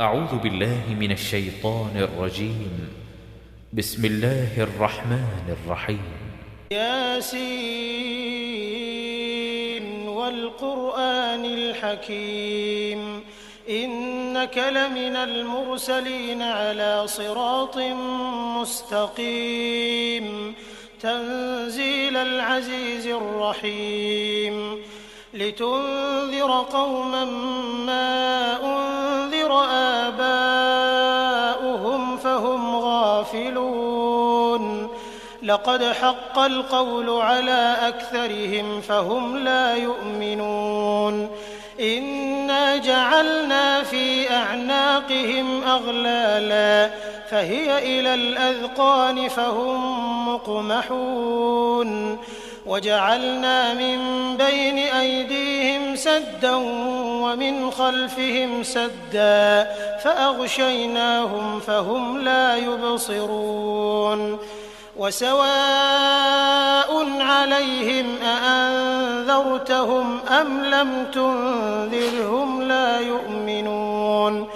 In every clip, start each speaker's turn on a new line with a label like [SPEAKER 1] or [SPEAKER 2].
[SPEAKER 1] أعوذ بالله من الشيطان الرجيم. بسم الله الرحمن الرحيم.
[SPEAKER 2] ياسين والقرآن الحكيم إنك لمن المرسلين على صراط مستقيم تنزيل العزيز الرحيم لتنذر قوما ما أنذر آباؤهم فهم غافلون لقد حق القول على أكثرهم فهم لا يؤمنون إنا جعلنا في أعناقهم أغلالا فهي إلى الأذقان فهم مقمحون وجعلنا من بين أيديهم سدا ومن خلفهم سدا فأغشيناهم فهم لا يبصرون وسواء عليهم أأنذرتهم أم لم تنذرهم لا يؤمنون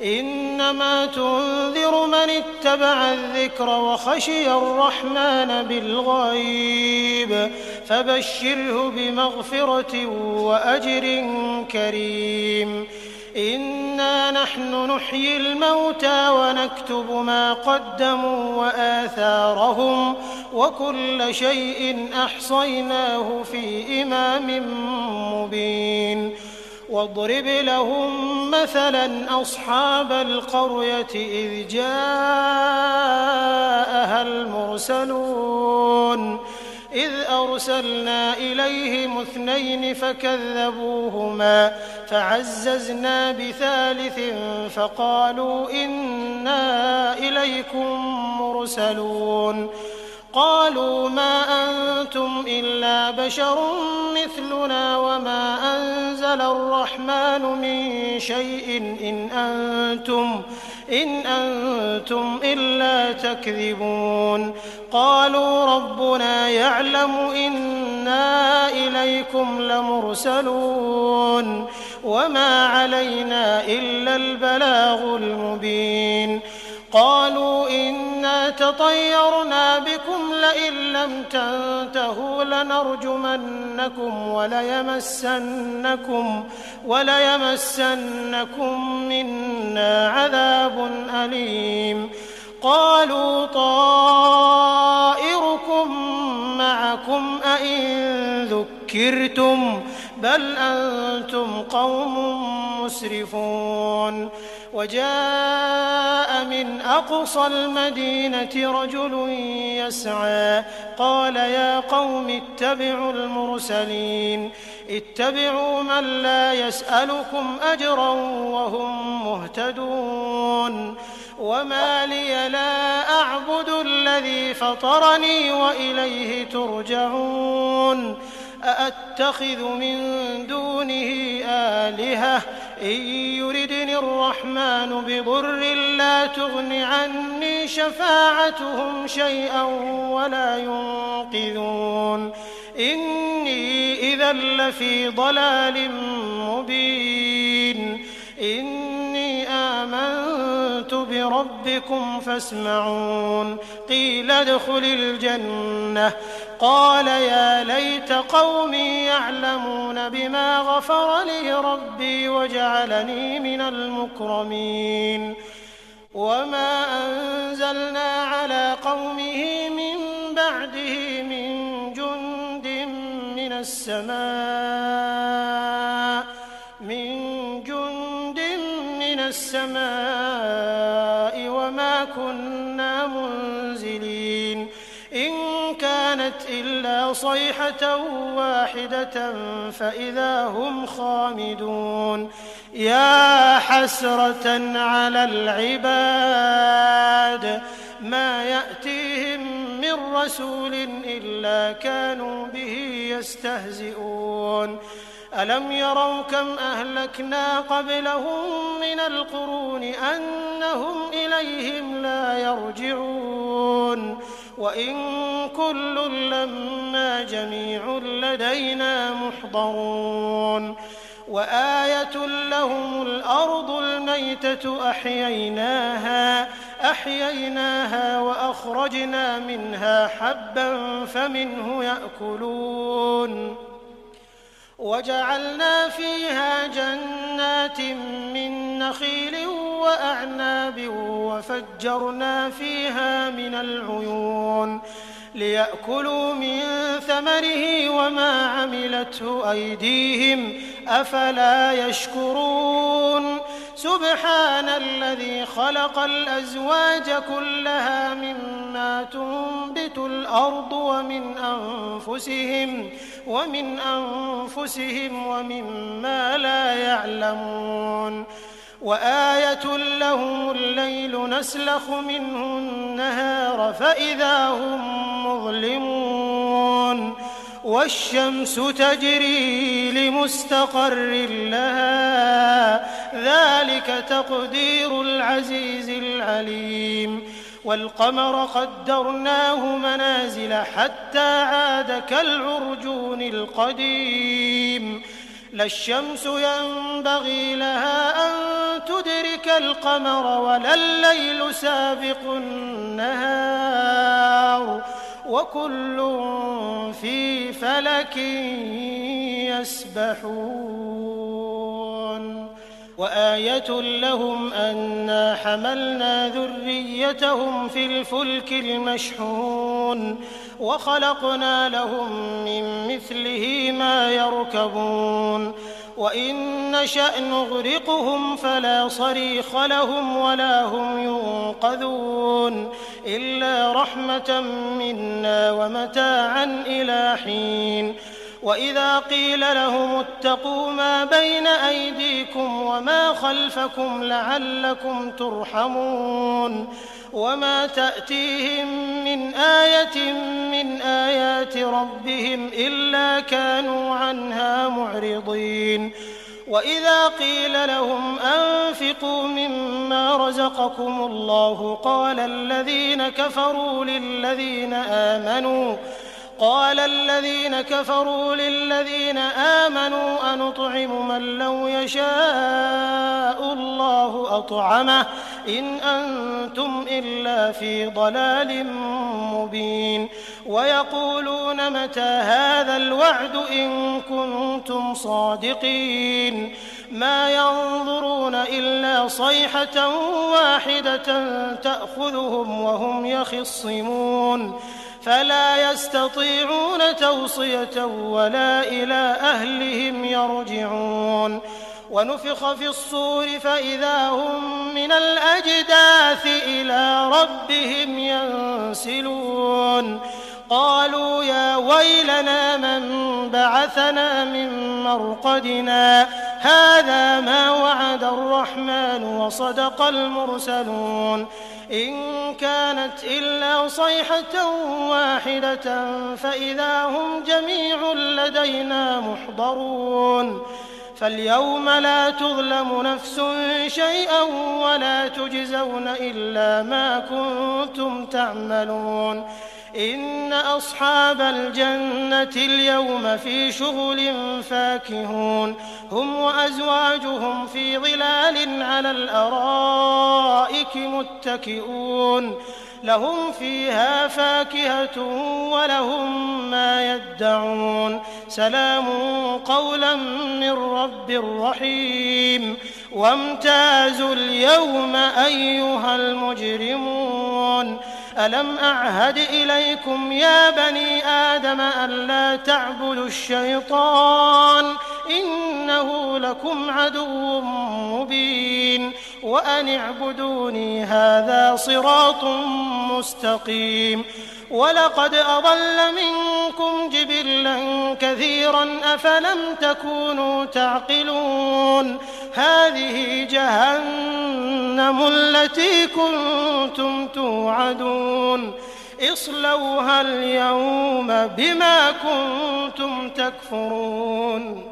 [SPEAKER 2] إنما تنذر من اتبع الذكر وخشي الرحمن بالغيب فبشره بمغفرة وأجر كريم إنا نحن نحيي الموتى ونكتب ما قدموا وآثارهم وكل شيء أحصيناه في إمام مبين واضرب لهم مثلا أصحاب القرية إذ جاءها المرسلون إذ أرسلنا إليهم 2 فكذبوهما فعززنا بثالث فقالوا إنا إليكم مرسلون قالوا ما أنتم إلا بشر مثلنا وما أنزل الرحمن من شيء إن أنتم إلا تكذبون قالوا ربنا يعلم إنا إليكم لمرسلون وما علينا إلا البلاغ المبين قالوا إنا تطيرنا بكم لئن لم تنتهوا لنرجمنكم وليمسنكم منا عذاب أليم قالوا طائركم معكم أئن ذكرتم بل أنتم قوم مسرفون وجاء من أقصى المدينة رجل يسعى قال يا قوم اتبعوا المرسلين اتبعوا من لا يسألكم أجرا وهم مهتدون وما لي لا أعبد الذي فطرني وإليه ترجعون أأتخذ من دونه آلهة إن يردني الرحمن بضر لا تغن عني شفاعتهم شيئا ولا ينقذون إني إذا لفي ضلال مبين إني آمنت بربكم فاسمعون قيل ادخل الجنة قال يا ليت قومي يعلمون بما غفر لي ربي وجعلني من المكرمين وما أنزلنا على قومه من بعده من جند من السماء وما كنا منزلين إن كانت إلا صيحة واحدة فإذا هم خامدون يا حسرة على العباد ما يأتيهم من رسول إلا كانوا به يستهزئون ألم يروا كم أهلكنا قبلهم من القرون أنهم إليهم لا يرجعون وإن كل لما جميع لدينا محضرون وآية لهم الأرض الميتة أحييناها وأخرجنا منها حبا فمنه يأكلون وجعلنا فيها جنات من نخيل وأعناب وفجرنا فيها من العيون ليأكلوا من ثمره وما عملته أيديهم أفلا يشكرون سبحان الذي خلق الأزواج كلها مما تنبت الأرض ومن أنفسهم ومما لا يعلمون وآية لهم الليل نسلخ منه النهار فإذا هم مظلمون والشمس تجري لمستقر لها ذلك تقدير العزيز العليم والقمر قدرناه منازل حتى عاد كالعرجون القديم لا الشمس ينبغي لها أن تدرك القمر ولا الليل سابق النهار وكل في فلك يسبحون وآية لهم أنا حملنا ذريتهم في الفلك المشحون وخلقنا لهم من مثله ما يركبون وإن نشأ نغرقهم فلا صريخ لهم ولا هم ينقذون إلا رحمة منا ومتاعا إلى حين وإذا قيل لهم اتقوا ما بين أيديكم وما خلفكم لعلكم ترحمون وما تأتيهم من آية من آيات ربهم إلا كانوا عنها معرضين وإذا قيل لهم أنفقوا مما رزقكم الله قال الذين كفروا للذين آمنوا أنطعم من لو يشاء الله أطعمه إن أنتم إلا في ضلال مبين ويقولون متى هذا الوعد إن كنتم صادقين ما ينظرون إلا صيحة واحدة تأخذهم وهم يخصمون فلا يستطيعون توصية ولا إلى أهلهم يرجعون ونفخ في الصور فإذا هم من الأجداث إلى ربهم ينسلون قالوا يا ويلنا من بعثنا من مرقدنا هذا ما وعد الرحمن وصدق المرسلون إن كانت إلا صيحة واحدة فإذا هم جميع لدينا محضرون فاليوم لا تظلم نفس شيئا ولا تجزون إلا ما كنتم تعملون إن أصحاب الجنة اليوم في شغل فاكهون هم وأزواجهم في ظلال على الأرائك متكئون لهم فيها فاكهة ولهم ما يدعون سلام قولا من رب رحيم وامتازوا اليوم أيها المجرمون ألم أعهد إليكم يا بني آدم ألا تعبدوا الشيطان إنه لكم عدو مبين وأن اعبدوني هذا صراط مستقيم ولقد أضل منكم جبلا كثيرا أفلم تكونوا تعقلون هذه جهنم التي كنتم توعدون اصلوها اليوم بما كنتم تكفرون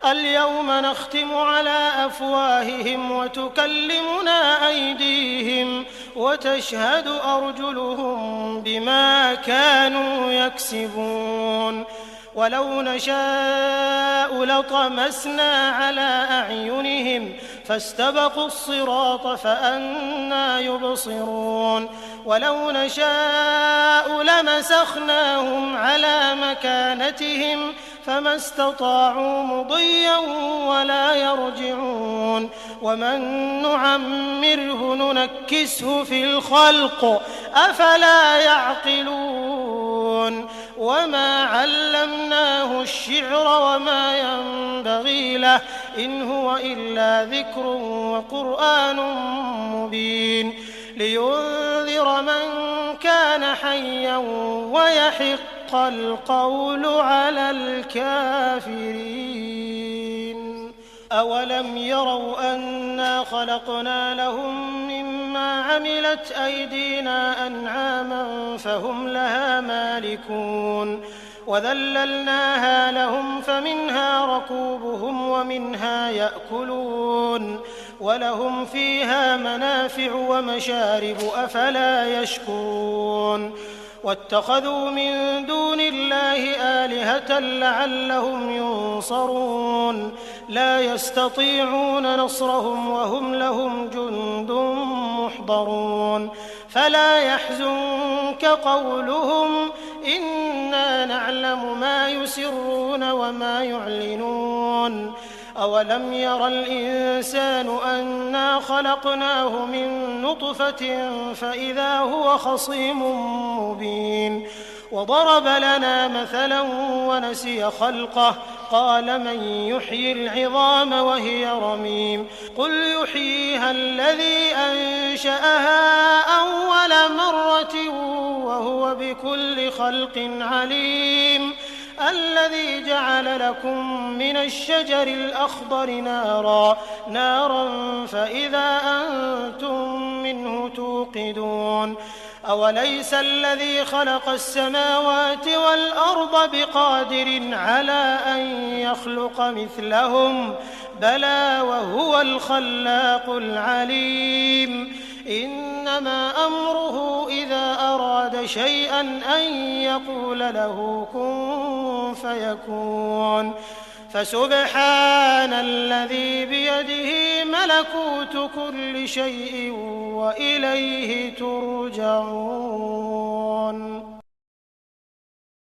[SPEAKER 2] اليوم نختم على أفواههم وتكلمنا أيديهم وتشهد أرجلهم بما كانوا يكسبون ولو نشاء لطمسنا على أعينهم فاستبقوا الصراط فأنى يبصرون ولو نشاء لمسخناهم على مكانتهم فما استطاعوا مضيا ولا يرجعون ومن نعمره ننكسه في الخلق أفلا يعقلون وما علمناه الشعر وما ينبغي له إن هو إلا ذكر وقرآن مبين لينذر من كان حيا ويحق القول على الكافرين أولم يروا أنا خلقنا لهم مما عملت أيدينا أنعاما فهم لها مالكون وذللناها لهم فمنها ركوبهم ومنها يأكلون ولهم فيها منافع ومشارب أفلا يشكرون واتخذوا من دون الله آلهة لعلهم ينصرون لا يستطيعون نصرهم وهم لهم جند محضرون فلا يحزنك قولهم إنا نعلم ما يسرون وما يعلنون أولم ير الإنسان أنا خلقناه من نطفة فإذا هو خصيم مبين وضرب لنا مثلا ونسي خلقه قال من يحيي العظام وهي رميم قل يحييها الذي أنشأها أول مرة وهو بكل خلق عليم الذي جعل لكم من الشجر الأخضر نارا فإذا أنتم منه توقدون أوليس الذي خلق السماوات والأرض بقادر على أن يخلق مثلهم بلى وهو الخلاق العليم إنما أمره إذا أراد شيئا أن يقول له كن فيكون فسبحان الذي بيده ملكوت كل شيء وإليه ترجعون